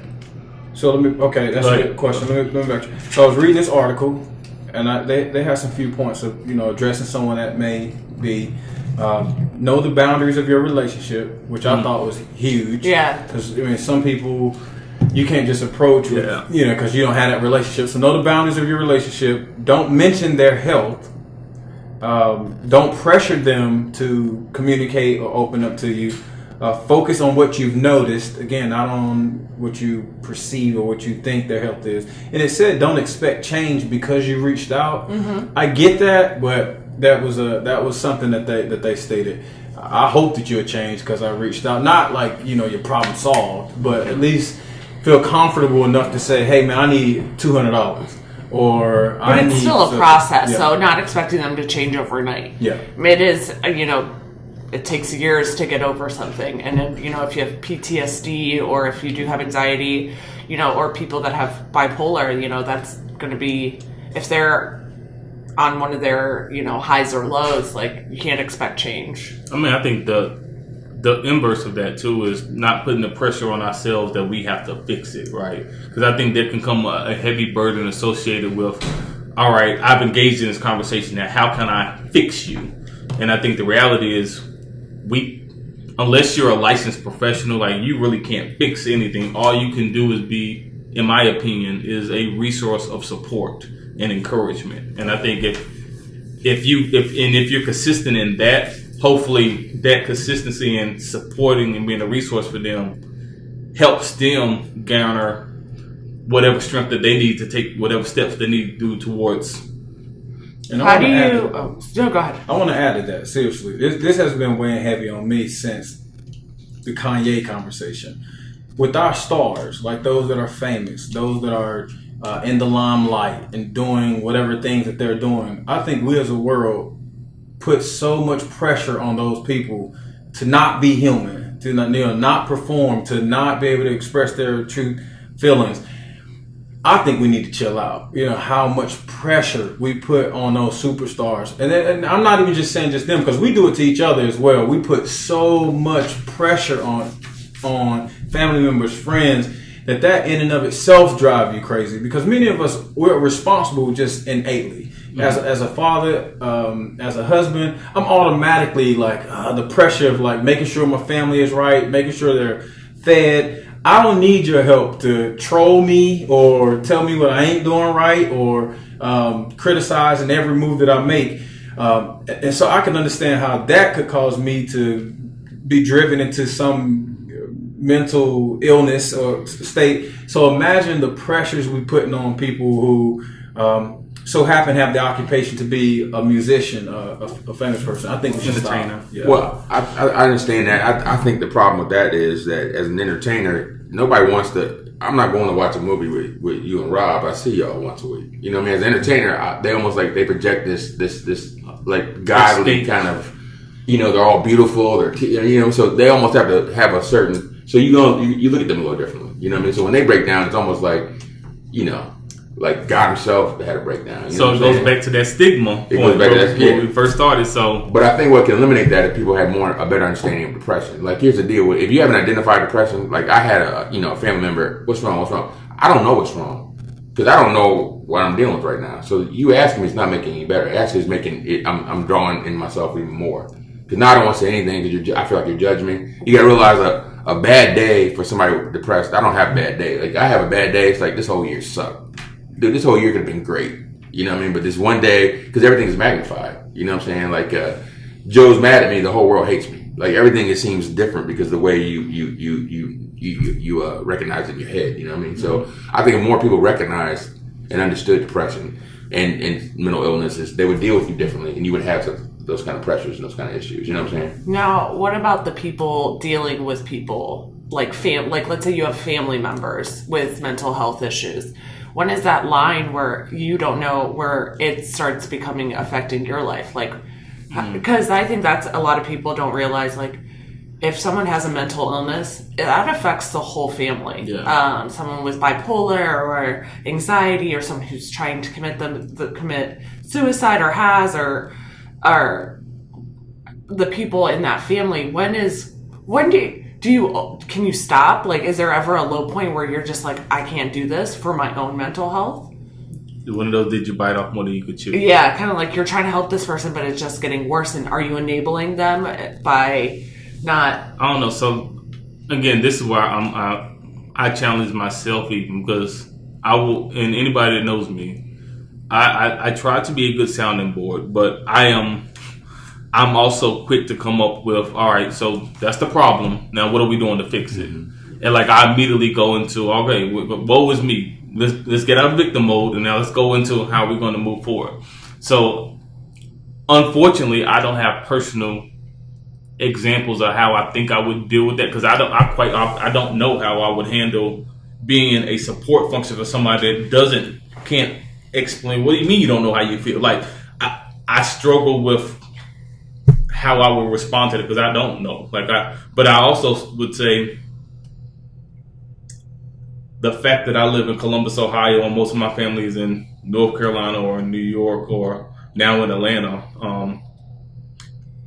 So that's a good question. Let me back. So I was reading this article, and they have some few points of, you know, addressing someone that may be know the boundaries of your relationship, which I thought was huge. Yeah. Because I mean, some people you can't just approach with, you know, because you don't have that relationship. So know the boundaries of your relationship. Don't mention their health. Don't pressure them to communicate or open up to you. Focus on what you've noticed. Again, not on what you perceive or what you think their health is. And it said, don't expect change because you reached out. I get that, but that was something that they stated. I hope that you'll change because I reached out. Not like, your problem solved, but at least feel comfortable enough to say, hey man, I need $200. Or but it's still a process, so not expecting them to change overnight. Yeah. It is, it takes years to get over something. And then, if you have PTSD or if you do have anxiety, or people that have bipolar, that's going to be, if they're on one of their, highs or lows, like you can't expect change. I mean, I think the inverse of that too is not putting the pressure on ourselves that we have to fix it, right? Because I think there can come a heavy burden associated with, all right, I've engaged in this conversation now, how can I fix you? And I think the reality is unless you're a licensed professional, like you really can't fix anything. All you can do is be, in my opinion, is a resource of support and encouragement. And I think if you're consistent in that, hopefully that consistency in supporting and being a resource for them helps them garner whatever strength that they need to take, whatever steps they need to do towards. And how do you? Go ahead. I want to add to that. Seriously, this has been weighing heavy on me since the Kanye conversation. With our stars, like those that are famous, those that are in the limelight and doing whatever things that they're doing, I think we as a world put so much pressure on those people to not be human, to not perform, to not be able to express their true feelings. I think we need to chill out. How much pressure we put on those superstars. And I'm not even just saying just them, because we do it to each other as well. We put so much pressure on family members, friends, that in and of itself drive you crazy. Because many of us, we're responsible just innately. As a father, as a husband, I'm automatically like the pressure of like making sure my family is right, making sure they're fed. I don't need your help to troll me or tell me what I ain't doing right or criticize in every move that I make. And so I can understand how that could cause me to be driven into some mental illness or state. So imagine the pressures we putting on people who so happen to have the occupation to be a musician, a famous person. I think we should stop. Yeah. Well, I understand that. I think the problem with that is that as an entertainer, nobody wants to. I'm not going to watch a movie with you and Rob. I see y'all once a week. You know what I mean? As an entertainer, they almost like they project this like godly kind of. They're all beautiful. They're so they almost have to have a certain. So you look at them a little differently. You know what I mean? So when they break down, it's almost like like God himself had a breakdown. So it goes back to that stigma. It goes back to that when we first started. So, but I think what can eliminate that is people have a better understanding of depression. Like here's the deal: if you haven't identified depression, like I had a family member, what's wrong? I don't know what's wrong because I don't know what I'm dealing with right now. So you asking me is not making it any better. It actually is making it. I'm drawing in myself even more because now I don't want to say anything because I feel like you're judging me. You got to realize a bad day for somebody depressed. I don't have a bad day. Like I have a bad day. It's like this whole year sucked. Dude, this whole year could have been great. You know what I mean? But this one day, because everything is magnified. You know what I'm saying? Like, Joe's mad at me, the whole world hates me. Like everything, it seems different because the way you recognize it in your head. You know what I mean? So I think if more people recognized and understood depression and mental illnesses, they would deal with you differently, and you would have those kind of pressures and those kind of issues. You know what I'm saying? Now, what about the people dealing with people like let's say you have family members with mental health issues? When is that line where you don't know where it starts becoming affecting your life? Like, because I think that's a lot of people don't realize, like, if someone has a mental illness, that affects the whole family. Yeah. Someone with bipolar or anxiety or someone who's trying to commit suicide or has, or the people in that family, can you stop? Like, is there ever a low point where you're just like, I can't do this for my own mental health? One of those, did you bite off more than you could chew? Yeah, kind of like you're trying to help this person, but it's just getting worse. And are you enabling them by not? I don't know. So again, this is why I challenge myself even because I will, and anybody that knows me, I try to be a good sounding board, but I am I'm also quick to come up with, all right, so that's the problem. Now, what are we doing to fix it? And like I immediately go into, okay, woe is me. Let's get out of victim mode, and now let's go into how we're going to move forward. So, unfortunately, I don't have personal examples of how I think I would deal with that because I don't know how I would handle being a support function for somebody that can't explain. What do you mean you don't know how you feel? Like I struggle with how I will respond to it because I don't know. But I also would say the fact that I live in Columbus, Ohio, and most of my family is in North Carolina or in New York or now in Atlanta.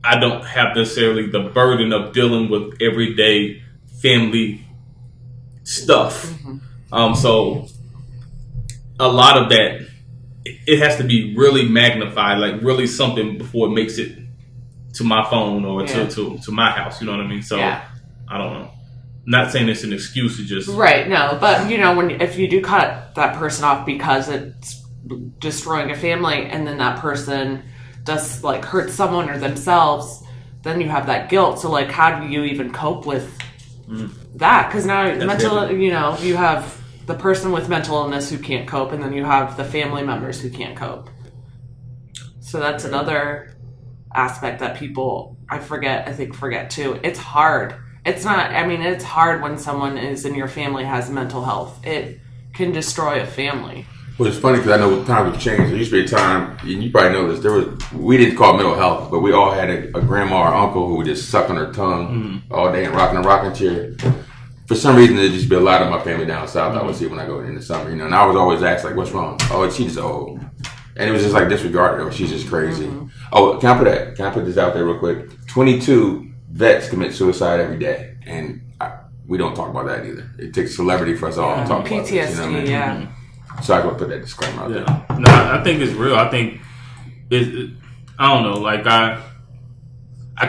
I don't have necessarily the burden of dealing with everyday family stuff. Mm-hmm. So a lot of that, it has to be really magnified, like really something before it makes it to my phone or to my house. You know what I mean? So I don't know. Not saying it's an excuse to just right. No, but if you do cut that person off because it's destroying a family, and then that person does like hurt someone or themselves, then you have that guilt. So like, how do you even cope with that? Because now you have the person with mental illness who can't cope, and then you have the family members who can't cope. So that's another aspect that people I think forget too. It's hard. It's not. I mean, it's hard when someone is in your family has mental health. It can destroy a family. Well, it's funny because I know times have changed. There used to be a time, and you probably know this. We didn't call it mental health, but we all had a grandma or uncle who would just suck on her tongue all day and rocking a rocking chair. For some reason, there'd just be a lot of my family down south. I would see when I go in the summer, and I was always asked like, "What's wrong?" "Oh, she's just old," and it was just like disregarded. "Oh, she's just crazy." Oh, can I put this out there real quick? 22 vets commit suicide every day, and we don't talk about that either. It takes celebrity for us all to talk about this. PTSD, I mean? So I would put that disclaimer out there. No, I think it's real. I think I don't know. Like I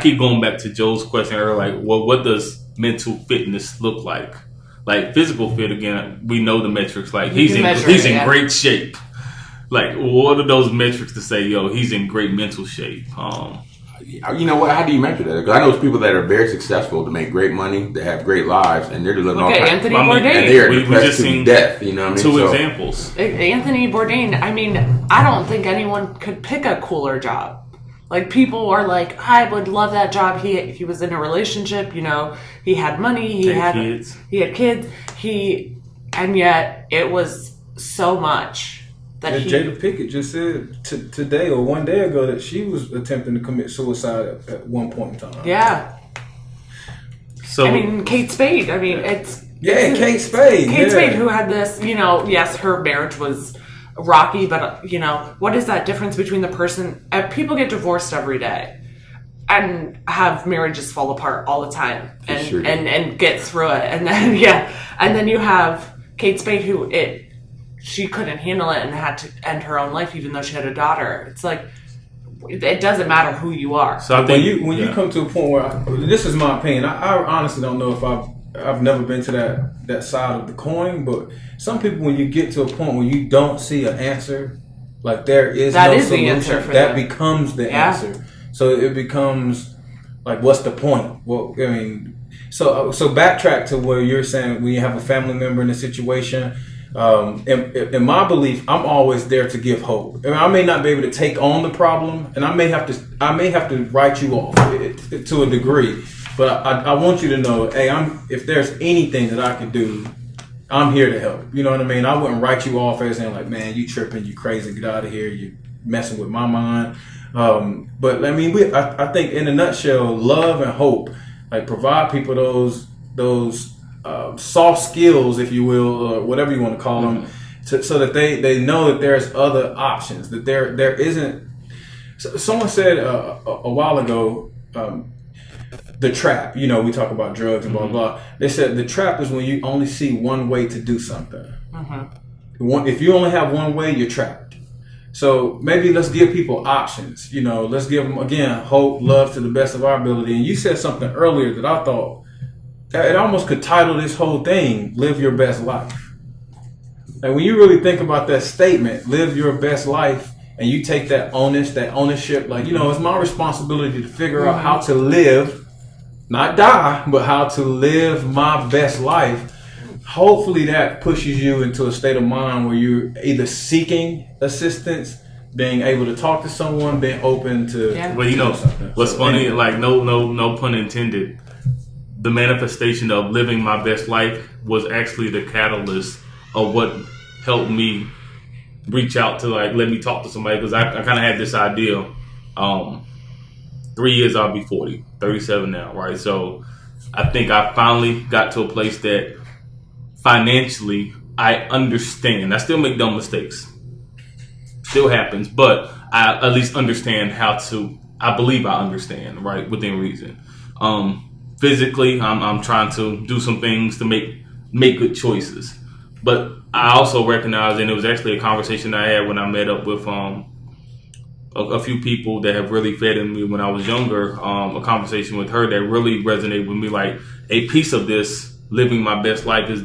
keep going back to Joe's question earlier. Like, what does mental fitness look like? Like physical fit, again, we know the metrics. Like he's in great shape. Like, what are those metrics to say, yo, he's in great mental shape? You know what? How do you measure that? Because I know people that are very successful to make great money, that have great lives, and they're living all kinds. Anthony Bourdain. And they are depressed to death. You know what I mean? Two examples. Anthony Bourdain. I mean, I don't think anyone could pick a cooler job. Like people are like, I would love that job. He was in a relationship. He had money. He had kids. And yet it was so much. Jada Pinkett just said today or one day ago that she was attempting to commit suicide at one point in time. Yeah. So I mean, Kate Spade. I mean, Kate Spade. Kate Spade, who had this. Yes, her marriage was rocky, but what is that difference between the person? People get divorced every day and have marriages fall apart all the time, and get through it, and then you have Kate Spade who she couldn't handle it and had to end her own life, even though she had a daughter. It's like, it doesn't matter who you are. So I think when you come to a point where this is my opinion, I honestly don't know if I've never been to that side of the coin, but some people, when you get to a point where you don't see an answer, like there is no solution, that becomes the answer. So it becomes like, what's the point? Well, I mean, so backtrack to where you're saying when you have a family member in a situation. In my belief, I'm always there to give hope. I mean, I may not be able to take on the problem, and I may have to write you off to a degree. But I want you to know, hey, if there's anything that I can do, I'm here to help. You know what I mean? I wouldn't write you off as saying like, man, you tripping, you crazy, get out of here, you messing with my mind. But I mean, I think in a nutshell, love and hope, like provide people those soft skills, if you will, or whatever you want to call them, so that they know that there's other options, that there isn't. Someone said a while ago, the trap. We talk about drugs and blah blah. They said the trap is when you only see one way to do something. If you only have one way, you're trapped. So maybe let's give people options. Let's give them, again, hope, love to the best of our ability. And you said something earlier that I thought, it almost could title this whole thing, Live Your Best Life. And when you really think about that statement, live your best life, and you take that ownership, like, you know, it's my responsibility to figure out how to live, not die, but how to live my best life. Hopefully that pushes you into a state of mind where you're either seeking assistance, being able to talk to someone, being open to. Yeah. Well, you know, what's funny, like no pun intended, the manifestation of living my best life was actually the catalyst of what helped me reach out to, like, let me talk to somebody, because I kind of had this idea. 3 years I'll be 40, 37 now, right? So I think I finally got to a place that financially I understand. I still make dumb mistakes. Still happens, but I at least understand how to, I believe I understand, right, within reason. Physically, I'm trying to do some things to make good choices. But I also recognize, and it was actually a conversation I had when I met up with a few people that have really fed in me when I was younger, a conversation with her that really resonated with me. Like, a piece of this living my best life is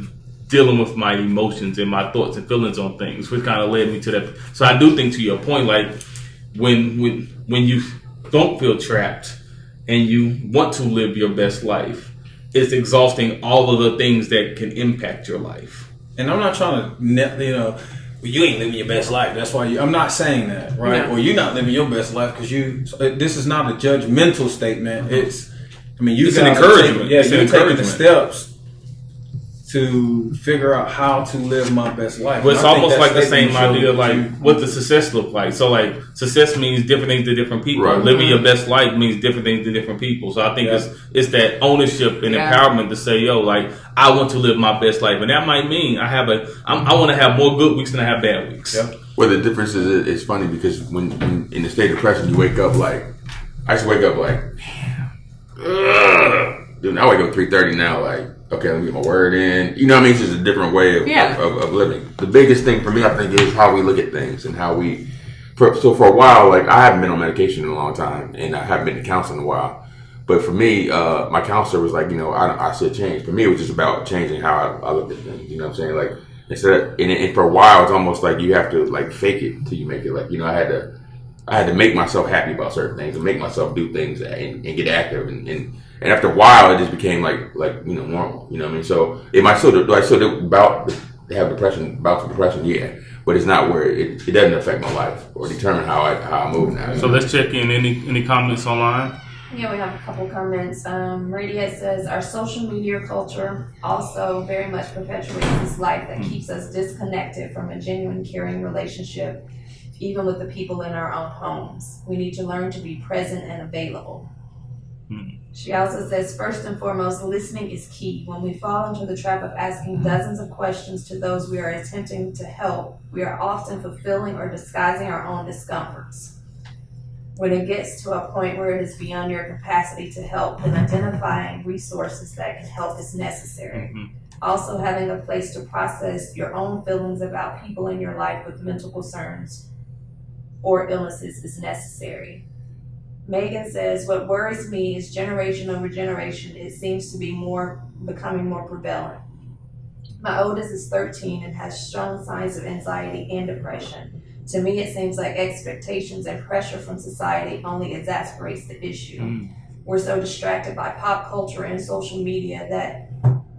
dealing with my emotions and my thoughts and feelings on things, which kind of led me to that. So I do think, to your point, like, when you don't feel trapped and you want to live your best life, it's exhausting all of the things that can impact your life. And I'm not trying to, you know, well, you ain't living your best life. That's why I'm not saying that, right? Yeah. Or you're not living your best life because this is not a judgmental statement. It's, I mean, It's an encouragement. Yeah, It's an you're taking the encouragement. steps to figure out how to live my best life. But it's And I think almost that like the statement same shows idea, that like, you- what does success look like? So, like, success means different things to different people. Right. Living your best life means different things to different people. So I think Yeah. it's that ownership and Yeah. empowerment to say, yo, like, I want to live my best life. And that might mean I want to have more good weeks than I have bad weeks. Yeah. Well, the difference is, it's funny because when in the state of depression, you wake up like, I used to wake up like, ugh. Dude, I wake up 3:30 now, like, okay, let me get my word in. You know what I mean? It's just a different way of living. The biggest thing for me, I think, is how we look at things and how we. So for a while, like, I haven't been on medication in a long time, and I haven't been to counseling in a while. But for me, my counselor was like, you know, I should change. For me, it was just about changing how I looked at things. You know what I'm saying? Like, instead of, and for a while, it's almost like you have to, like, fake it until you make it. Like, you know, I had to make myself happy about certain things and make myself do things and get active and after a while it just became like you know, normal. You know what I mean? So it might still about have depression, bouts of depression, yeah, but it's not where it doesn't affect my life or determine how I move now. So let's check in. Any comments online? Yeah, we have a couple comments. Radiate says, our social media culture also very much perpetuates this life that keeps us disconnected from a genuine caring relationship, even with the people in our own homes. We need to learn to be present and available. She also says, first and foremost, listening is key. When we fall into the trap of asking dozens of questions to those we are attempting to help, we are often fulfilling or disguising our own discomforts. When it gets to a point where it is beyond your capacity to help, then identifying resources that can help is necessary. Also, having a place to process your own feelings about people in your life with mental concerns or illnesses is necessary. Megan says, what worries me is generation over generation, it seems to be becoming more prevalent. My oldest is 13 and has shown signs of anxiety and depression. To me, it seems like expectations and pressure from society only exacerbates the issue. We're so distracted by pop culture and social media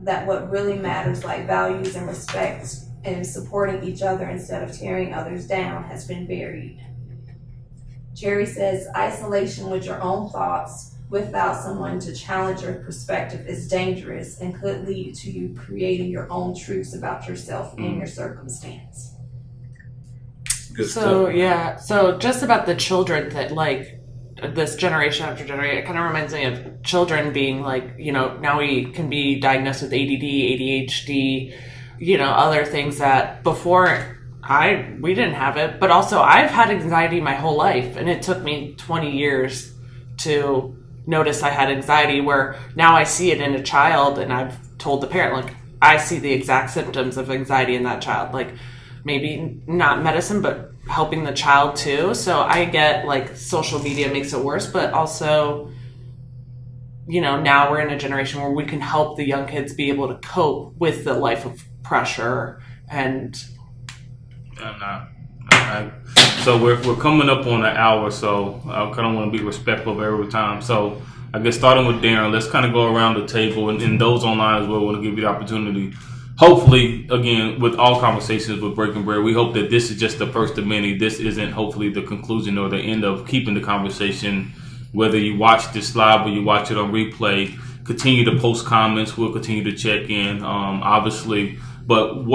that what really matters, like values and respect and supporting each other instead of tearing others down, has been buried. Jerry says, isolation with your own thoughts without someone to challenge your perspective is dangerous and could lead to you creating your own truths about yourself and your circumstance. Good So, stuff. yeah. So just about the children that, like, this generation after generation, it kind of reminds me of children being like, you know, now we can be diagnosed with ADD, ADHD, you know, other things that before we didn't have it. But also I've had anxiety my whole life, and it took me 20 years to notice I had anxiety, where now I see it in a child, and I've told the parent, like, I see the exact symptoms of anxiety in that child. Like, maybe not medicine, but helping the child too. So I get, like, social media makes it worse, but also, you know, now we're in a generation where we can help the young kids be able to cope with the life of pressure. And So we're coming up on an hour, so I kind of want to be respectful of every time. So I guess starting with Darren, let's kind of go around the table, and those online as well. I want to give you the opportunity. Hopefully, again, with all conversations with Breaking Bread, we hope that this is just the first of many. This isn't hopefully the conclusion or the end of keeping the conversation. Whether you watch this live or you watch it on replay, continue to post comments. We'll continue to check in, obviously. But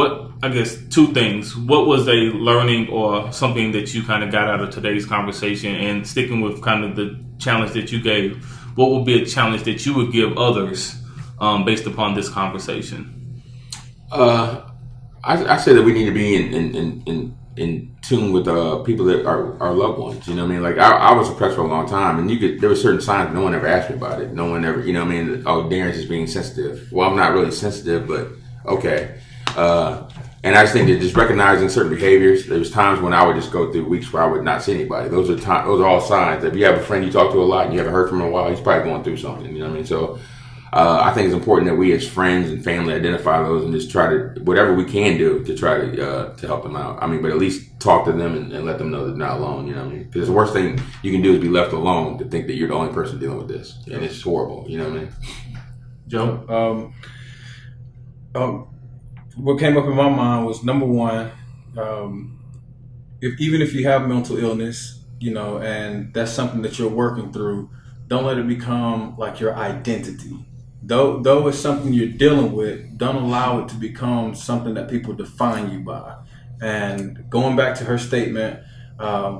I guess two things. What was a learning or something that you kind of got out of today's conversation? And sticking with kind of the challenge that you gave, what would be a challenge that you would give others based upon this conversation? I say that we need to be in tune with people that are our loved ones. You know what I mean? Like I was suppressed for a long time, and there were certain signs. No one ever asked me about it. No one ever, you know what I mean? Oh, Darren's just being sensitive. Well, I'm not really sensitive, but okay. And I just think that just recognizing certain behaviors. There was times when I would just go through weeks where I would not see anybody. Those are all signs that if you have a friend you talk to a lot and you haven't heard from him in a while, he's probably going through something. You know what I mean? So. I think it's important that we as friends and family identify those and just try to, whatever we can do to try to help them out. I mean, but at least talk to them and let them know they're not alone, you know what I mean? Because the worst thing you can do is be left alone to think that you're the only person dealing with this. And it's horrible, you know what I mean? Joe? What came up in my mind was, number one, even if you have mental illness, you know, and that's something that you're working through, don't let it become like your identity. Though it's something you're dealing with, don't allow it to become something that people define you by. And going back to her statement,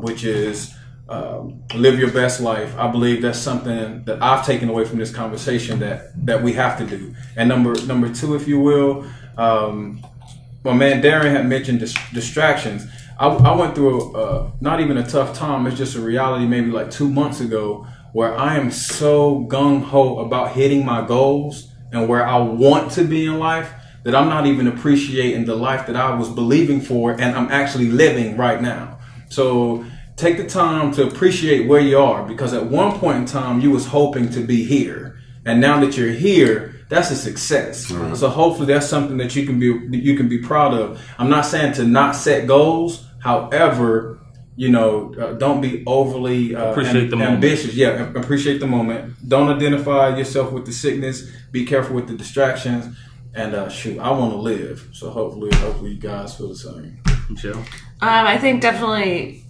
which is live your best life, I believe that's something that I've taken away from this conversation that we have to do. And number two, if you will, my man Darren had mentioned distractions. I went through not even a tough time, it's just a reality maybe like 2 months ago, where I am so gung-ho about hitting my goals and where I want to be in life that I'm not even appreciating the life that I was believing for and I'm actually living right now. So take the time to appreciate where you are, because at one point in time you was hoping to be here, and now that you're here, that's a success. Mm-hmm. So hopefully that's something that you can be proud of. I'm not saying to not set goals, however, you know, don't be overly ambitious. Yeah, appreciate the moment. Don't identify yourself with the sickness. Be careful with the distractions. And I want to live. So hopefully you guys feel the same. Michelle? I think definitely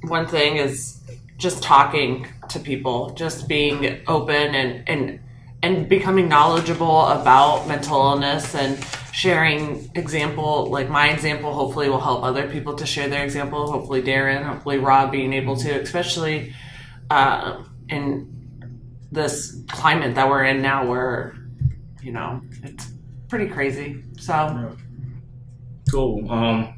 one thing is just talking to people, just being open and becoming knowledgeable about mental illness and sharing example, like my example hopefully will help other people to share their example. Hopefully Darren, hopefully Rob being able to, especially in this climate that we're in now where, you know, it's pretty crazy. So yeah. Cool.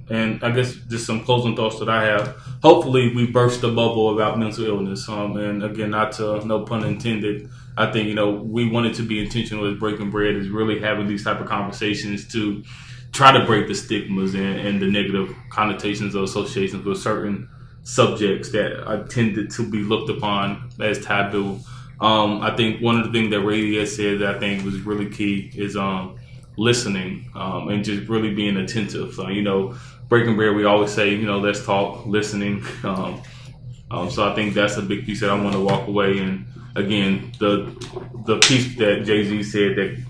And I guess just some closing thoughts that I have. Hopefully we burst the bubble about mental illness. And again, no pun intended. I think, you know, we wanted to be intentional with Breaking Bread is really having these type of conversations to try to break the stigmas and the negative connotations or associations with certain subjects that are tended to be looked upon as taboo. I think one of the things that Radiat said that I think was really key is listening and just really being attentive. So, you know, Breaking Bread, we always say, you know, let's talk, listening. So I think that's a big piece that I want to walk away. And again, the piece that Jay-Z said, that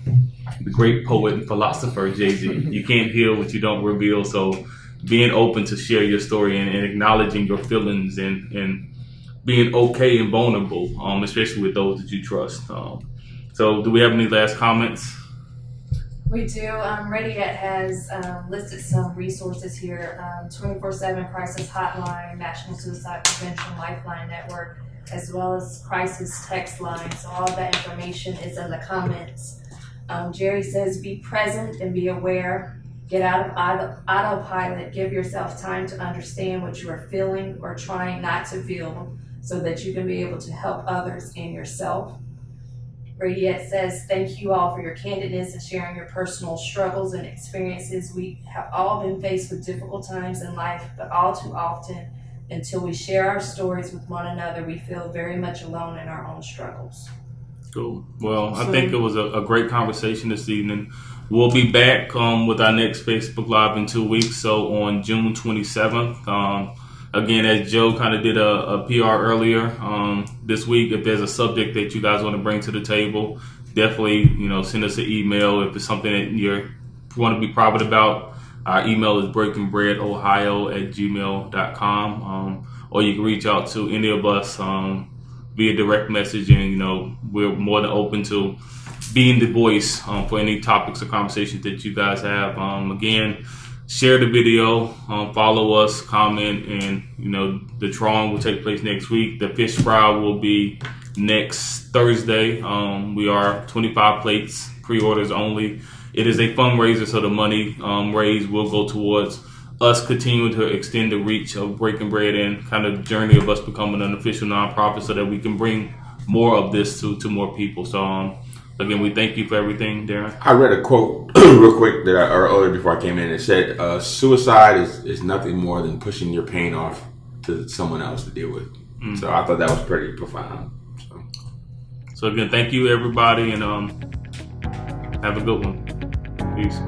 the great poet and philosopher Jay-Z, you can't heal what you don't reveal. So being open to share your story and acknowledging your feelings and being okay and vulnerable, especially with those that you trust. So do we have any last comments? We do. Radiat has listed some resources here. 24/7 Crisis Hotline, National Suicide Prevention Lifeline Network, as well as Crisis Text Line. So all that information is in the comments. Jerry says, be present and be aware. Get out of autopilot. Give yourself time to understand what you are feeling or trying not to feel so that you can be able to help others and yourself. Radiat says, thank you all for your candidness and sharing your personal struggles and experiences. We have all been faced with difficult times in life, but all too often, until we share our stories with one another, we feel very much alone in our own struggles. Cool. Well, I think it was a great conversation this evening. We'll be back with our next Facebook Live in 2 weeks. So on June 27th, again, as Joe kind of did a PR earlier this week, if there's a subject that you guys want to bring to the table, definitely, send us an email. If it's something that you want to be private about, our email is breakingbreadohio@gmail.com. Or you can reach out to any of us via direct message, and we're more than open to being the voice for any topics or conversations that you guys have. Again, share the video, follow us, comment, and the drawing will take place next week. The fish fry will be next Thursday. We are 25 plates, pre-orders only. It is a fundraiser, so the money raised will go towards us continuing to extend the reach of Breaking Bread and kind of journey of us becoming an official nonprofit, so that we can bring more of this to more people. So again, we thank you for everything, Darren. I read a quote real quick that earlier before I came in. It said, "Suicide is nothing more than pushing your pain off to someone else to deal with." So I thought that was pretty profound. So again, thank you everybody, and have a good one. Peace.